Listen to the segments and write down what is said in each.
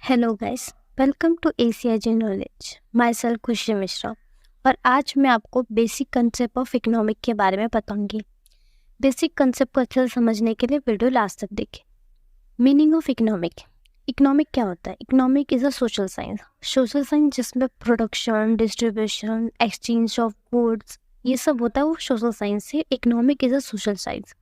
Hello guys, welcome to Asia G knowledge. Myself Khushi Mishra और आज मैं आपको बेसिक कंसेप्ट ऑफ इकोनॉमिक के बारे में बताऊंगी। बेसिक कंसेप्ट को अच्छे से समझने के लिए वीडियो लास्ट तक देखें। Meaning of economic. इकोनॉमिक क्या होता है? Economic is a social science. Social science जिसमें production, distribution, exchange of goods ये सब होता है, वो सोशल साइंस है। Economic is a social science.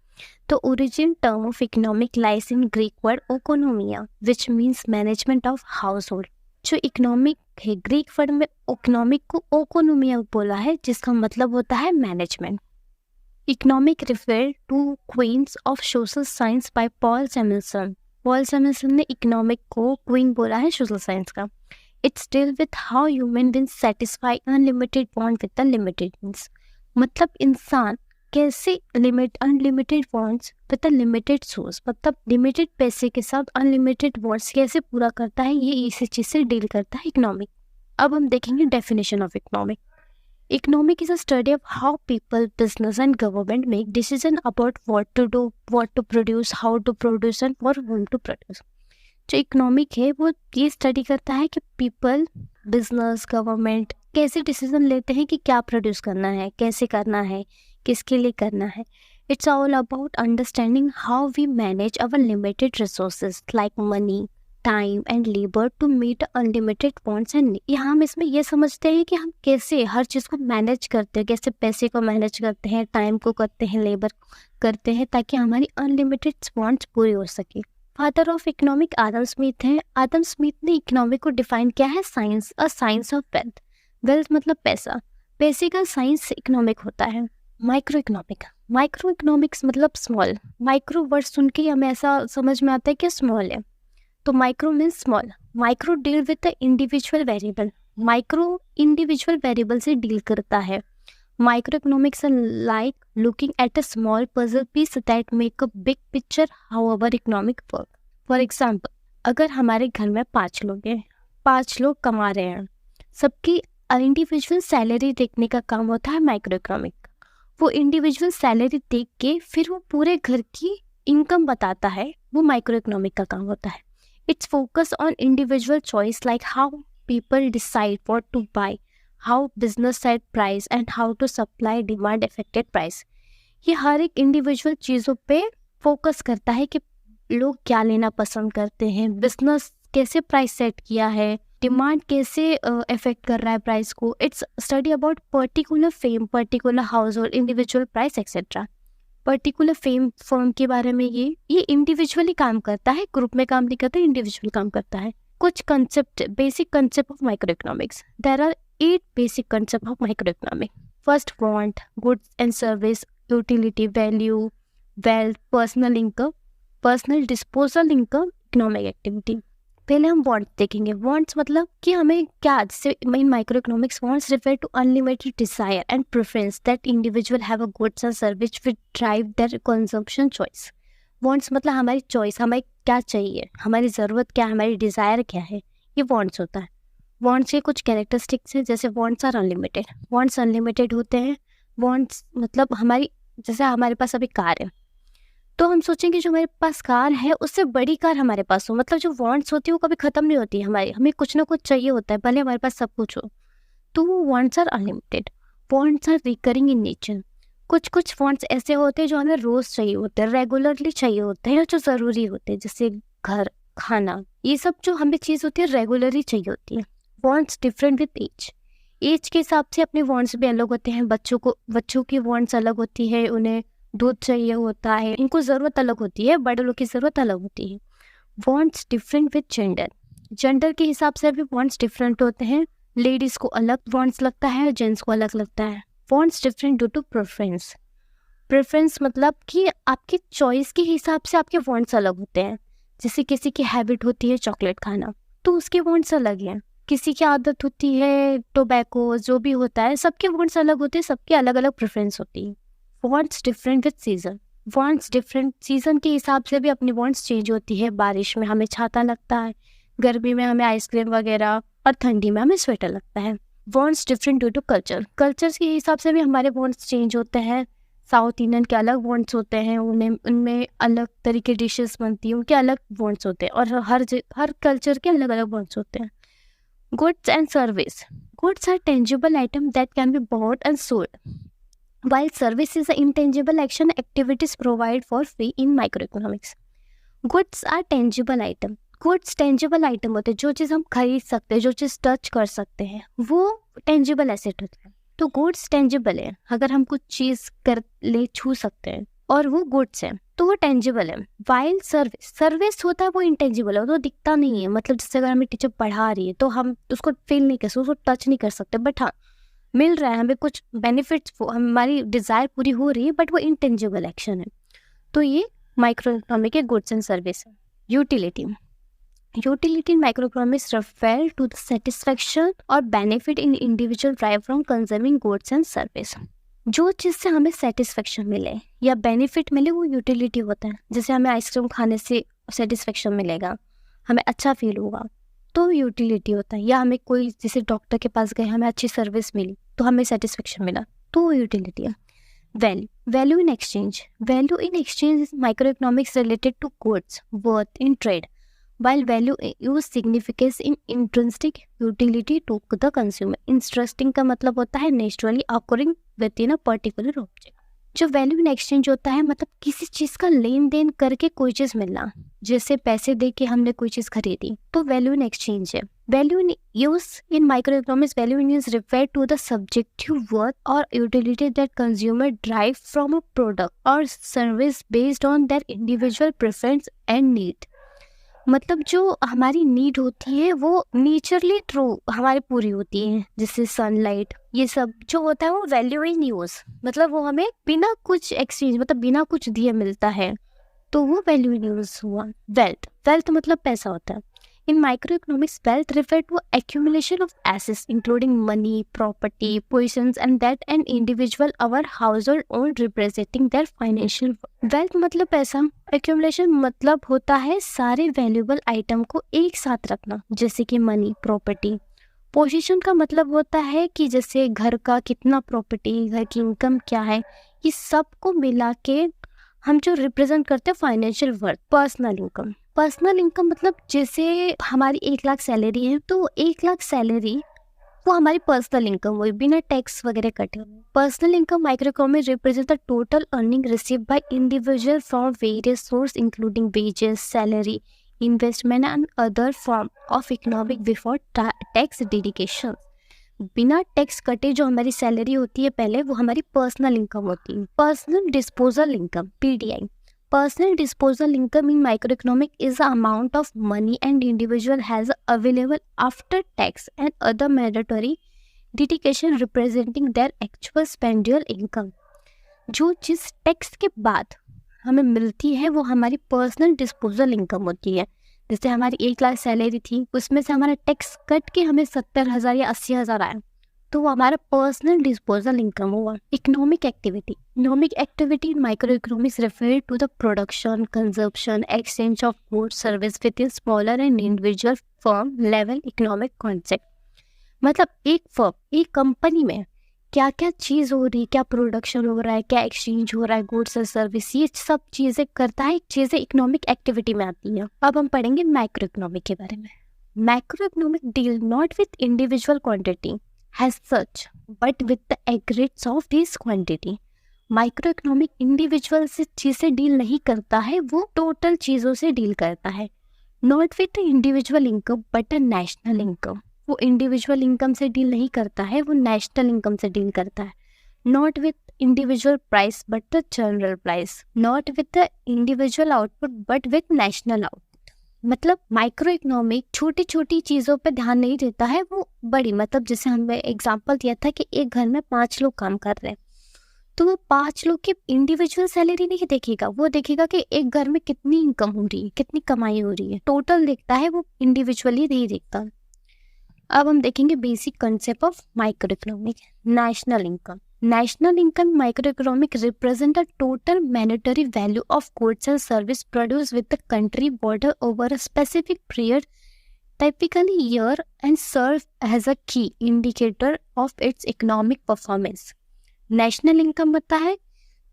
The origin term of economic lies in Greek word oikonomia, which means management of household. जो economic है, Greek word में इकोनॉमिक को ओकोनोमिया बोला है, जिसका मतलब होता है management. Economic refer to queens of social science by Paul Samuelson. Paul Samuelson ने इकोनॉमिक को क्वीन बोला है सोशल साइंस का। It's deal with how human being satisfy unlimited want with the limited means. मतलब इंसान कैसे unlimited wants with a limited source, मतलब limited पैसे के साथ अनलिमिटेड वांट्स कैसे पूरा करता है, ये इसी चीज से डील करता है इकोनॉमिक। अब हम देखेंगे definition of economic. Economic is a study of how people, business and government make decision about what to do, what to produce, how to produce and what whom to produce. जो economic है वो ये study करता है कि people, business, government कैसे decision लेते हैं कि क्या प्रोड्यूस करना है, कैसे करना है, किसके लिए करना है। It's all about understanding how we manage our limited resources like money, time and labour to meet unlimited wants and. यहाँ हम इसमें ये समझते हैं कि हम कैसे हर चीज़ को मैनेज करते हैं, कैसे पैसे को मैनेज करते हैं, टाइम को करते हैं, लेबर करते हैं, ताकि हमारी अनलिमिटेड वांट्स पूरी हो सके। Father of economic Adam Smith हैं। आदम स्मिथ ने इकोनॉमिक को डिफाइन किया है science, a science of wealth. Wealth मतलब पैसा, पैसे का साइंस इकोनॉमिक होता है। माइक्रो इकोनॉमिक, माइक्रो इकोनॉमिक्स मतलब स्मॉल। माइक्रो वर्ड सुन के हमें ऐसा समझ में आता है कि स्मॉल है, तो micro means small. Micro deal with the individual variable, micro individual variable से डील करता है। Micro economics like looking at a small puzzle piece that make a big picture how our economic work. For example, अगर हमारे घर में 5 लोग हैं, 5 लोग कमा रहे हैं, सबकी इंडिविजुअल सैलरी देखने का काम होता है माइक्रो इकोनॉमिक। वो इंडिविजुअल सैलरी देख के फिर वो पूरे घर की इनकम बताता है, वो माइक्रो इकोनॉमिक का काम होता है। It's focus on individual choice like how people decide what to buy, how business set price and how to supply demand affected price. ये हर एक इंडिविजुअल चीज़ों पे फोकस करता है कि लोग क्या लेना पसंद करते हैं, बिजनेस कैसे प्राइस सेट किया है, डिमांड कैसे अफेक्ट कर रहा है प्राइस को। It's study about particular fame, particular house hold, individual price etcetera. Particular fame firm के बारे में ये इंडिविजुअली काम करता है, ग्रुप में काम नहीं करता, इंडिविजुअल काम करता है। कुछ concept, basic concept of micro economics. There are 8 basic concept of micro economic. First, want, goods and service, utility, value, wealth, personal income, personal disposal income, economic activity. पहले हम वांट्स देखेंगे। वांट्स मतलब कि हमें क्या, जैसे in micro economics wants refer to unlimited desire and preference that individual have a goods and service which drive their consumption choice. Wants मतलब हमारी चॉइस, हमें क्या चाहिए, हमारी ज़रूरत क्या है, हमारी डिज़ायर क्या है, ये वांट्स होता है। वांट्स के कुछ कैरेक्टरिस्टिक्स हैं, जैसे wants are unlimited, wants unlimited होते हैं। वांट्स मतलब हमारी, जैसे हमारे पास अभी कार है, तो हम सोचेंगे जो हमारे पास कार है उससे बड़ी कार हमारे पास हो। मतलब जो वांट्स होती है वो कभी ख़त्म नहीं होती है हमारी, हमें कुछ ना कुछ चाहिए होता है, भले हमारे पास सब कुछ हो। तो वो wants are unlimited. Wants are recurring in nature. कुछ वांट्स ऐसे होते हैं जो हमें रोज़ चाहिए होते हैं, रेगुलरली चाहिए होते हैं, जो ज़रूरी होते हैं, जैसे घर, खाना, ये सब जो हमें चीज़ होती है रेगुलरली चाहिए होती है। Wants different with age, age के हिसाब से अपने वांट्स भी अलग होते हैं। बच्चों की वांट्स अलग होती है, उन्हें दूध चाहिए होता है, इनको ज़रूरत अलग होती है, बड़े लोग की ज़रूरत अलग होती है। Wants different with gender, gender के हिसाब से भी वांट्स डिफरेंट होते हैं। लेडीज़ को अलग वांट्स लगता है, जेंट्स को अलग लगता है। Wants different due to preference, preference मतलब कि आपकी चॉइस के हिसाब से आपके वांट्स अलग होते हैं। जैसे किसी की हैबिट होती है चॉकलेट खाना, तो उसके वांट्स अलग हैं। किसी की आदत होती है टोबैको, जो भी होता है, सबके वांट्स अलग होते हैं, सबके अलग अलग प्रेफरेंस होती है। Wants different with season, wants different season के हिसाब से भी अपनी वांट्स चेंज होती है। बारिश में हमें छाता लगता है, गर्मी में हमें आइसक्रीम वगैरह, और ठंडी में हमें स्वेटर लगता है। Wants different due to culture, cultures के हिसाब से भी हमारे वांट्स चेंज होते हैं। साउथ इंडियन के अलग वॉन्ट्स होते हैं, उन्हें उनमें अलग तरीके डिशेस बनती हैं, उनके अलग वॉन्ट्स होते हैं, और हर कल्चर के अलग अलग वॉन्ट्स होते हैं। Goods and service. Goods are tangible item that can be bought and sold, while service is an intangible action activities provide for free in microeconomics. Goods are tangible item. Goods tangible item होते हैं, जो चीज़ हम खरीद सकते हैं, जो चीज़ touch कर सकते हैं, वो tangible asset होता है। तो goods tangible है, अगर हम कुछ चीज़ कर ले छू सकते हैं और वो goods है तो वो tangible है। while सर्विस होता है वो intangible है, वो तो दिखता नहीं है। मतलब जैसे अगर हमें टीचर पढ़ा रही है तो हम उसको फील नहीं कर सकते, उसको टच नहीं कर सकते, बट हाँ मिल रहा है हमें कुछ बेनिफिट्स, हमारी डिज़ायर पूरी हो रही है, बट वो इंटेंजिबल एक्शन है। तो ये माइक्रो इकोनॉमिक के गुड्स एंड सर्विस है। Utility in micro economics refer to the satisfaction और benefit in individual drive from consuming goods and service. जो चीज़ से हमें सेटिस्फैक्शन मिले या बेनिफिट मिले वो यूटिलिटी होता है। जैसे हमें आइसक्रीम खाने से सेटिस्फैक्शन मिलेगा, हमें अच्छा फील होगा, तो यूटिलिटी होता है। या हमें कोई जैसे डॉक्टर के पास गए, हमें अच्छी सर्विस मिली तो हमें सेटिस्फेक्शन मिला, तो वो यूटिलिटी है। Value in exchange is micro economics related to goods worth in trade, while value use significance in intrinsic utility to the consumer. Interesting का मतलब होता है naturally occurring within a particular object. जो value in exchange होता है मतलब किसी चीज़ का लेन देन करके कोई चीज़ मिलना, जैसे पैसे दे के हमने कोई चीज़ खरीदी, तो वैल्यू इन एक्सचेंज है। Value in use in micro economics, value in use refer to the subjective worth और utility that consumer drive from a product और service based on their individual preference and need. मतलब जो हमारी need होती है वो naturally through हमारी पूरी होती है, जैसे सनलाइट, ये सब जो होता है वो वैल्यू इन यूज, मतलब वो हमें बिना कुछ एक्सचेंज मतलब बिना कुछ दिए मिलता है, तो वो वैल्यू इन यूज हुआ। वेल्थ मतलब पैसा होता है। In microeconomics, wealth refer to accumulation of assets including money, property, possessions and that an individual or household own representing their financial wealth मतलब पैसा। accumulation मतलब होता है सारे valuable item को एक साथ रखना, जैसे कि मनी, प्रॉपर्टी। पोजीशन का मतलब होता है कि जैसे घर का कितना प्रॉपर्टी, घर की इनकम क्या है, ये सबको मिला के हम जो रिप्रेजेंट करते हैं फाइनेंशियल वर्थ। पर्सनल इनकम मतलब जैसे हमारी 1 लाख सैलरी है तो 1 लाख सैलरी वो हमारी पर्सनल इनकम हुई बिना टैक्स वगैरह कटे हुए। Personal income micro economic represent the total earning received by individual from various source including wages, salary, investment and other form of economic before tax deduction. बिना टैक्स कटे जो हमारी सैलरी होती है पहले, वो हमारी पर्सनल इनकम होती है। Personal disposal income PDI। Personal disposal income in microeconomic is the amount of money an individual has available after tax and other mandatory deduction representing their actual spendable income। जो चीज़ tax के बाद हमें मिलती है वो हमारी पर्सनल डिस्पोजल इनकम होती है। जैसे हमारी 1 लाख सैलरी थी, उसमें से हमारा टैक्स कट के हमें 70,000 या 80,000 आया, तो वो हमारा पर्सनल डिस्पोजल इनकम हुआ। Economic activity in micro economics refer to the production, consumption, exchange of goods, service within smaller and individual firm level economic concept. मतलब एक कंपनी में क्या क्या चीज़ हो रही है, क्या प्रोडक्शन हो रहा है, क्या एक्सचेंज हो रहा है, गुड्स और सर्विस, ये सब चीज़ें करता है, चीज़ें इकोनॉमिक एक्टिविटी में आती हैं। अब हम पढ़ेंगे माइक्रो इकोनॉमिक के बारे में। Micro economic deal not with individual quantity as such but with the aggregates of this quantity। Micro economic individual से चीज़ें डील नहीं करता है, वो टोटल चीज़ों से डील करता है। Not with the individual income but a national income. वो इंडिविजुअल इनकम से डील नहीं करता है, वो नेशनल इनकम से डील करता है। Not with individual price but the general price. Not with the individual output but with national output. मतलब माइक्रो इकोनॉमिक छोटी छोटी चीज़ों पे ध्यान नहीं देता है, वो बड़ी, मतलब जैसे हमने एग्जांपल दिया था कि एक घर में 5 लोग काम कर रहे हैं, तो वो 5 लोग की इंडिविजुअल सैलरी नहीं देखेगा, वो देखेगा कि एक घर में कितनी इनकम हो रही है, कितनी कमाई हो रही है, टोटल देखता है, वो इंडिविजुअली नहीं देखता। अब हम देखेंगे basic concept of micro economic. National income microeconomic represent the total monetary value of goods and service produced with the country border over a specific period, typically year, and serve as a key indicator of its economic performance। National income होता है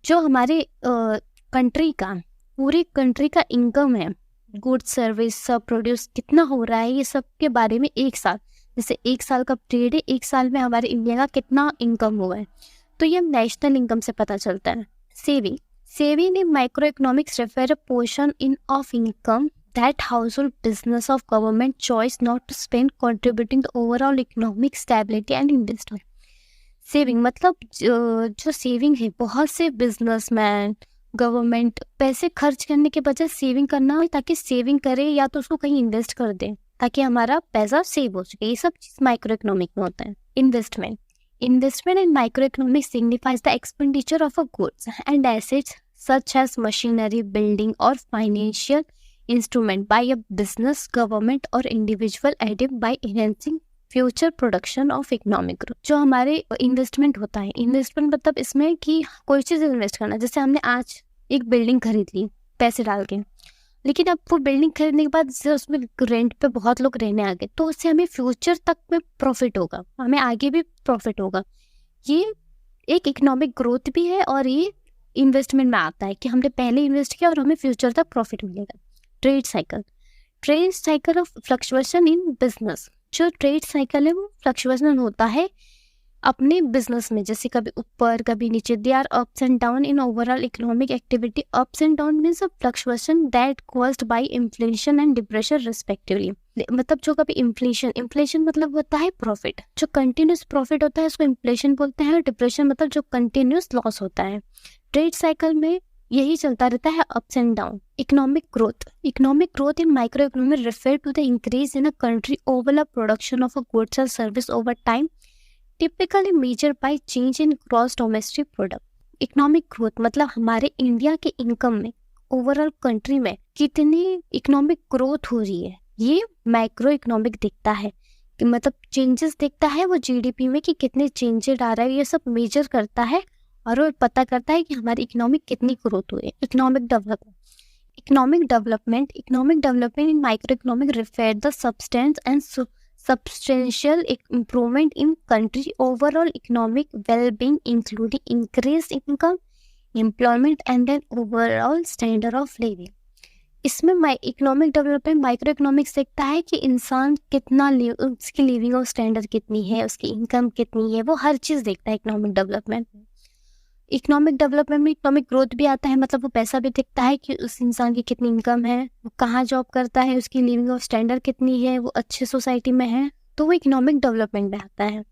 जो हमारे country का, पूरी country का income है, good service सब produce कितना हो रहा है, ये सब के बारे में एक साल, जैसे एक साल का पीरियड है, एक साल में हमारे इंडिया का कितना इनकम हुआ है, तो ये नेशनल इनकम से पता चलता है। Saving in micro economics refer a portion in of income that household business of government choice not to spend contributing the overall economic stability and investment। Saving मतलब जो सेविंग है, बहुत से बिजनेसमैन गवर्नमेंट पैसे खर्च करने के बजाय सेविंग करना है, ताकि सेविंग करे या तो उसको कहीं इन्वेस्ट कर दे ताकि हमारा पैसा सेव हो सके। ये सब चीज माइक्रो इकोनॉमिक में होता है। Investment in micro economic signifies the expenditure of a goods and assets such as machinery, building और financial instrument by a business, government or individual aided by enhancing future production of economic growth. जो हमारे investment होता है, investment मतलब इसमें कि कोई चीज़ invest करना, जैसे हमने आज एक बिल्डिंग खरीद ली पैसे डाल के, लेकिन अब वो बिल्डिंग खरीदने के बाद जैसे उसमें रेंट पे बहुत लोग रहने आ गए, तो उससे हमें फ्यूचर तक में प्रॉफिट होगा, हमें आगे भी प्रॉफिट होगा। ये एक इकोनॉमिक ग्रोथ भी है और ये इन्वेस्टमेंट में आता है कि हमने पहले इन्वेस्ट किया और हमें फ्यूचर तक प्रॉफिट मिलेगा। Trade cycle of fluctuation in business. जो ट्रेड साइकिल है वो फ्लक्चुएशन होता है अपने बिजनेस में, जैसे कभी ऊपर कभी नीचे। They are ups and down in overall economic activity. Ups and down means a fluctuation that caused by inflation and depression respectively. मतलब जो कभी इन्फ्लेशन मतलब होता है प्रॉफिट, जो कंटिन्यूस प्रॉफिट होता है उसको इन्फ्लेशन बोलते हैं, और डिप्रेशन मतलब जो कंटिन्यूस लॉस होता है। ट्रेड साइकिल में यही चलता रहता है, ups and down. Economic growth in micro economy refer to the increase in a country overall production of a goods और service over time, typically measure by change in gross domestic product. Economic growth मतलब हमारे India के income में, overall country में कितनी economic growth हो रही है, ये माइक्रो इकोनॉमिक दिखता है कि मतलब चेंजेस दिखता है वो जीडीपी में कि कितने चेंजेस आ रहा है, ये सब मेजर करता है और वो पता करता है कि हमारी इकोनॉमिक कितनी ग्रोथ हुई है। Economic development in micro economic refer the substance and substantial improvement in country overall economic well-being, including increased income, employment and an overall standard of living। इसमें इकोनॉमिक डेवलपमेंट माइक्रो इकोनॉमिक्स देखता है कि इंसान कितना उसकी living of standard कितनी है, उसकी इनकम कितनी है, वो हर चीज़ देखता है इकोनॉमिक डेवलपमेंट में। इकोनॉमिक डेवलपमेंट में इकोनॉमिक ग्रोथ भी आता है, मतलब वो पैसा भी दिखता है कि उस इंसान की कितनी इनकम है, वो कहाँ जॉब करता है, उसकी लिविंग ऑफ स्टैंडर्ड कितनी है, वो अच्छे सोसाइटी में है, तो वो इकोनॉमिक डेवलपमेंट में आता है।